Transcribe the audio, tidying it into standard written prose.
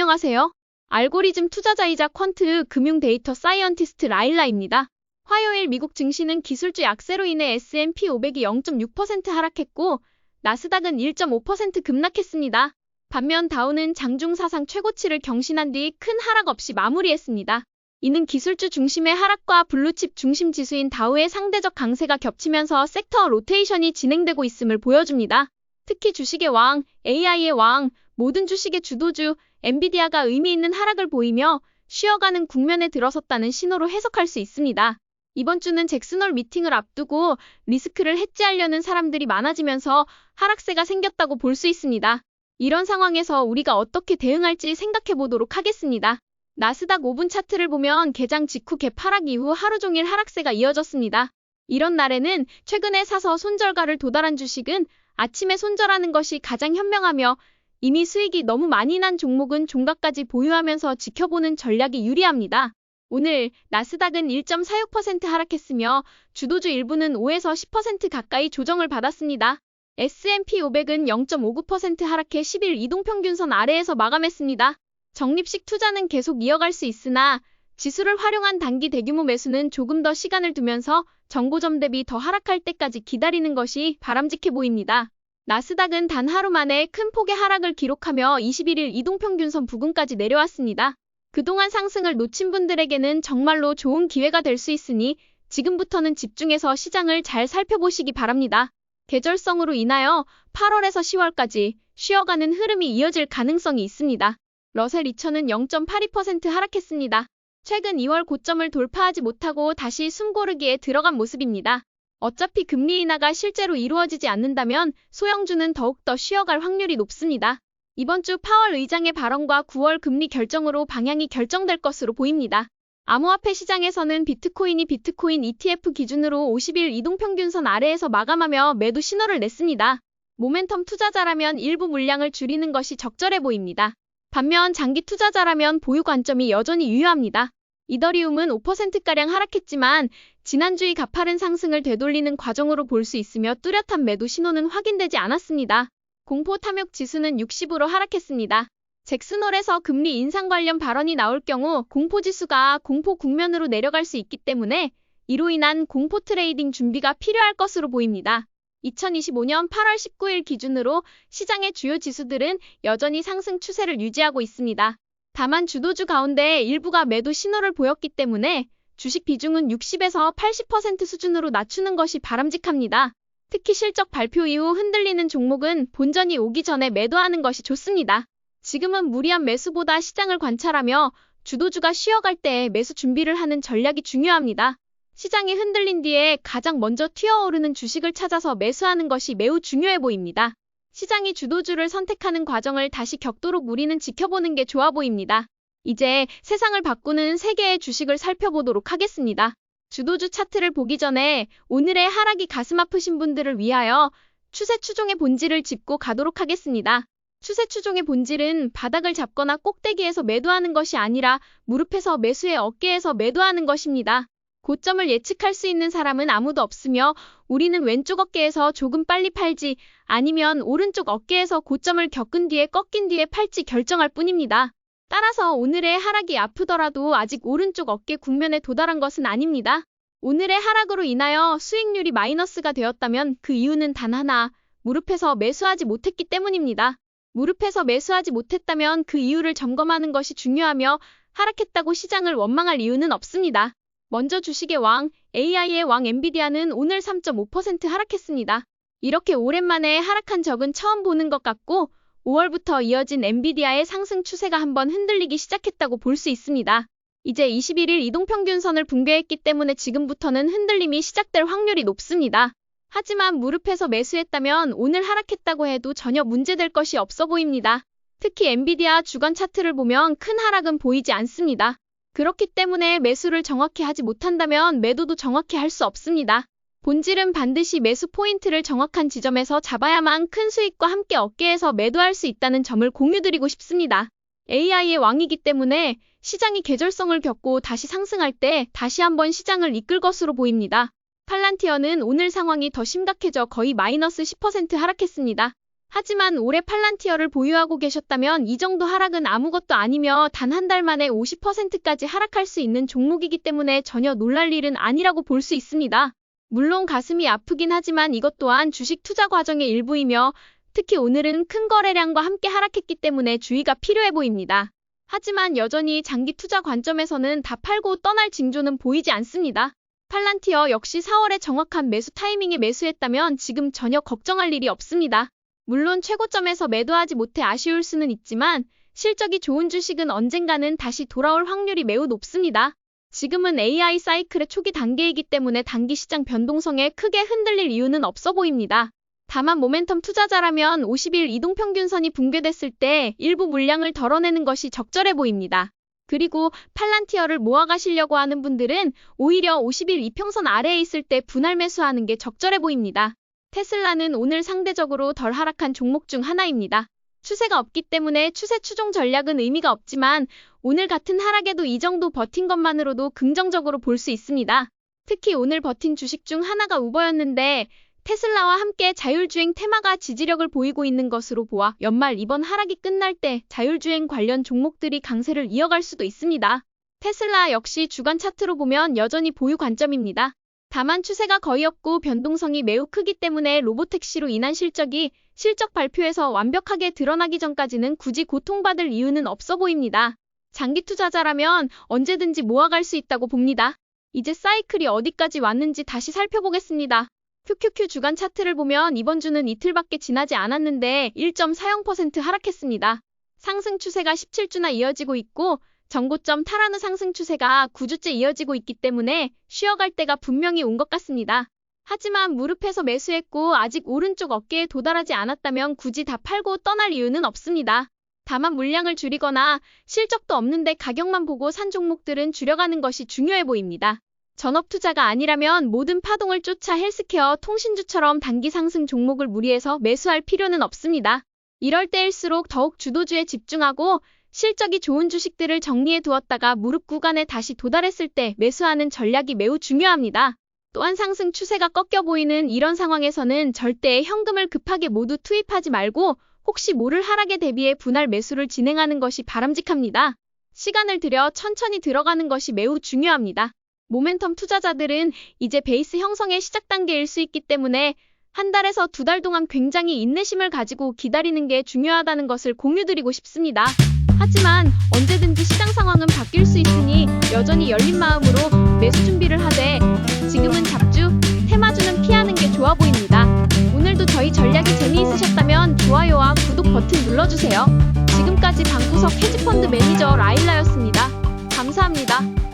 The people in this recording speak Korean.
안녕하세요. 알고리즘 투자자이자 퀀트 금융 데이터 사이언티스트 라일라입니다. 화요일 미국 증시는 기술주 약세로 인해 S&P 500이 0.6% 하락했고 나스닥은 1.5% 급락했습니다. 반면 다우는 장중 사상 최고치를 경신한 뒤 큰 하락 없이 마무리했습니다. 이는 기술주 중심의 하락과 블루칩 중심 지수인 다우의 상대적 강세가 겹치면서 섹터 로테이션이 진행되고 있음을 보여줍니다. 특히 주식의 왕, AI의 왕, 모든 주식의 주도주, 엔비디아가 의미 있는 하락을 보이며 쉬어가는 국면에 들어섰다는 신호로 해석할 수 있습니다. 이번 주는 잭슨홀 미팅을 앞두고 리스크를 해지하려는 사람들이 많아지면서 하락세가 생겼다고 볼 수 있습니다. 이런 상황에서 우리가 어떻게 대응할지 생각해 보도록 하겠습니다. 나스닥 5분 차트를 보면 개장 직후 갭 하락 이후 하루 종일 하락세가 이어졌습니다. 이런 날에는 최근에 사서 손절가를 도달한 주식은 아침에 손절하는 것이 가장 현명하며 이미 수익이 너무 많이 난 종목은 종가까지 보유하면서 지켜보는 전략이 유리합니다. 오늘 나스닥은 1.46% 하락했으며 주도주 일부는 5에서 10% 가까이 조정을 받았습니다. S&P 500은 0.59% 하락해 10일 이동평균선 아래에서 마감했습니다. 적립식 투자는 계속 이어갈 수 있으나 지수를 활용한 단기 대규모 매수는 조금 더 시간을 두면서 정고점 대비 더 하락할 때까지 기다리는 것이 바람직해 보입니다. 나스닥은 단 하루 만에 큰 폭의 하락을 기록하며 21일 이동평균선 부근까지 내려왔습니다. 그동안 상승을 놓친 분들에게는 정말로 좋은 기회가 될 수 있으니 지금부터는 집중해서 시장을 잘 살펴보시기 바랍니다. 계절성으로 인하여 8월에서 10월까지 쉬어가는 흐름이 이어질 가능성이 있습니다. 러셀 2000은 0.82% 하락했습니다. 최근 2월 고점을 돌파하지 못하고 다시 숨고르기에 들어간 모습입니다. 어차피 금리 인하가 실제로 이루어지지 않는다면 소형주는 더욱더 쉬어갈 확률이 높습니다. 이번 주 파월 의장의 발언과 9월 금리 결정으로 방향이 결정될 것으로 보입니다. 암호화폐 시장에서는 비트코인이 비트코인 ETF 기준으로 50일 이동평균선 아래에서 마감하며 매도 신호를 냈습니다. 모멘텀 투자자라면 일부 물량을 줄이는 것이 적절해 보입니다. 반면 장기 투자자라면 보유 관점이 여전히 유효합니다. 이더리움은 5%가량 하락했지만 지난주의 가파른 상승을 되돌리는 과정으로 볼 수 있으며 뚜렷한 매도 신호는 확인되지 않았습니다. 공포 탐욕 지수는 60으로 하락했습니다. 잭슨홀에서 금리 인상 관련 발언이 나올 경우 공포 지수가 공포 국면으로 내려갈 수 있기 때문에 이로 인한 공포 트레이딩 준비가 필요할 것으로 보입니다. 2025년 8월 19일 기준으로 시장의 주요 지수들은 여전히 상승 추세를 유지하고 있습니다. 다만 주도주 가운데 일부가 매도 신호를 보였기 때문에 주식 비중은 60에서 80% 수준으로 낮추는 것이 바람직합니다. 특히 실적 발표 이후 흔들리는 종목은 본전이 오기 전에 매도하는 것이 좋습니다. 지금은 무리한 매수보다 시장을 관찰하며 주도주가 쉬어갈 때 매수 준비를 하는 전략이 중요합니다. 시장이 흔들린 뒤에 가장 먼저 튀어오르는 주식을 찾아서 매수하는 것이 매우 중요해 보입니다. 시장이 주도주를 선택하는 과정을 다시 겪도록 우리는 지켜보는 게 좋아 보입니다. 이제 세상을 바꾸는 3개의 주식을 살펴보도록 하겠습니다. 주도주 차트를 보기 전에 오늘의 하락이 가슴 아프신 분들을 위하여 추세 추종의 본질을 짚고 가도록 하겠습니다. 추세 추종의 본질은 바닥을 잡거나 꼭대기에서 매도하는 것이 아니라 무릎에서 매수해 어깨에서 매도하는 것입니다. 고점을 예측할 수 있는 사람은 아무도 없으며 우리는 왼쪽 어깨에서 조금 빨리 팔지 아니면 오른쪽 어깨에서 고점을 겪은 뒤에 꺾인 뒤에 팔지 결정할 뿐입니다. 따라서 오늘의 하락이 아프더라도 아직 오른쪽 어깨 국면에 도달한 것은 아닙니다. 오늘의 하락으로 인하여 수익률이 마이너스가 되었다면 그 이유는 단 하나, 무릎에서 매수하지 못했기 때문입니다. 무릎에서 매수하지 못했다면 그 이유를 점검하는 것이 중요하며 하락했다고 시장을 원망할 이유는 없습니다. 먼저 주식의 왕, AI의 왕 엔비디아는 오늘 3.5% 하락했습니다. 이렇게 오랜만에 하락한 적은 처음 보는 것 같고 5월부터 이어진 엔비디아의 상승 추세가 한번 흔들리기 시작했다고 볼 수 있습니다. 이제 21일 이동평균선을 붕괴했기 때문에 지금부터는 흔들림이 시작될 확률이 높습니다. 하지만 무릎에서 매수했다면 오늘 하락했다고 해도 전혀 문제될 것이 없어 보입니다. 특히 엔비디아 주간 차트를 보면 큰 하락은 보이지 않습니다. 그렇기 때문에 매수를 정확히 하지 못한다면 매도도 정확히 할 수 없습니다. 본질은 반드시 매수 포인트를 정확한 지점에서 잡아야만 큰 수익과 함께 어깨에서 매도할 수 있다는 점을 공유드리고 싶습니다. AI의 왕이기 때문에 시장이 계절성을 겪고 다시 상승할 때 다시 한번 시장을 이끌 것으로 보입니다. 팔란티어는 오늘 상황이 더 심각해져 거의 마이너스 10% 하락했습니다. 하지만 올해 팔란티어를 보유하고 계셨다면 이 정도 하락은 아무것도 아니며 단 한 달 만에 50%까지 하락할 수 있는 종목이기 때문에 전혀 놀랄 일은 아니라고 볼 수 있습니다. 물론 가슴이 아프긴 하지만 이것 또한 주식 투자 과정의 일부이며 특히 오늘은 큰 거래량과 함께 하락했기 때문에 주의가 필요해 보입니다. 하지만 여전히 장기 투자 관점에서는 다 팔고 떠날 징조는 보이지 않습니다. 팔란티어 역시 4월에 정확한 매수 타이밍에 매수했다면 지금 전혀 걱정할 일이 없습니다. 물론 최고점에서 매도하지 못해 아쉬울 수는 있지만 실적이 좋은 주식은 언젠가는 다시 돌아올 확률이 매우 높습니다. 지금은 AI 사이클의 초기 단계이기 때문에 단기 시장 변동성에 크게 흔들릴 이유는 없어 보입니다. 다만 모멘텀 투자자라면 50일 이동평균선이 붕괴됐을 때 일부 물량을 덜어내는 것이 적절해 보입니다. 그리고 팔란티어를 모아가시려고 하는 분들은 오히려 50일 이평선 아래에 있을 때 분할 매수하는 게 적절해 보입니다. 테슬라는 오늘 상대적으로 덜 하락한 종목 중 하나입니다. 추세가 없기 때문에 추세 추종 전략은 의미가 없지만 오늘 같은 하락에도 이 정도 버틴 것만으로도 긍정적으로 볼 수 있습니다. 특히 오늘 버틴 주식 중 하나가 우버였는데 테슬라와 함께 자율주행 테마가 지지력을 보이고 있는 것으로 보아 연말 이번 하락이 끝날 때 자율주행 관련 종목들이 강세를 이어갈 수도 있습니다. 테슬라 역시 주간 차트로 보면 여전히 보유 관점입니다. 다만 추세가 거의 없고 변동성이 매우 크기 때문에 로보택시로 인한 실적 발표에서 완벽하게 드러나기 전까지는 굳이 고통받을 이유는 없어 보입니다. 장기 투자자라면 언제든지 모아갈 수 있다고 봅니다. 이제 사이클이 어디까지 왔는지 다시 살펴보겠습니다. QQQ 주간 차트를 보면 이번 주는 이틀밖에 지나지 않았는데 1.40% 하락했습니다. 상승 추세가 17주나 이어지고 있고 전고점 탈환 후 상승 추세가 9주째 이어지고 있기 때문에 쉬어갈 때가 분명히 온 것 같습니다. 하지만 무릎에서 매수했고 아직 오른쪽 어깨에 도달하지 않았다면 굳이 다 팔고 떠날 이유는 없습니다. 다만 물량을 줄이거나 실적도 없는데 가격만 보고 산 종목들은 줄여가는 것이 중요해 보입니다. 전업 투자가 아니라면 모든 파동을 쫓아 헬스케어, 통신주처럼 단기 상승 종목을 무리해서 매수할 필요는 없습니다. 이럴 때일수록 더욱 주도주에 집중하고 실적이 좋은 주식들을 정리해 두었다가 무릎 구간에 다시 도달했을 때 매수하는 전략이 매우 중요합니다. 또한 상승 추세가 꺾여 보이는 이런 상황에서는 절대 현금을 급하게 모두 투입하지 말고 혹시 모를 하락에 대비해 분할 매수를 진행하는 것이 바람직합니다. 시간을 들여 천천히 들어가는 것이 매우 중요합니다. 모멘텀 투자자들은 이제 베이스 형성의 시작 단계일 수 있기 때문에 한 달에서 두 달 동안 굉장히 인내심을 가지고 기다리는 게 중요하다는 것을 공유드리고 싶습니다. 하지만 언제든지 시장 상황은 바뀔 수 있으니 여전히 열린 마음으로 매수 준비를 하되 지금은 잡주, 테마주는 피하는 게 좋아 보입니다. 오늘도 저희 전략이 재미있으셨다면 좋아요와 구독 버튼 눌러주세요. 지금까지 방구석 헤지펀드 매니저 라일라였습니다. 감사합니다.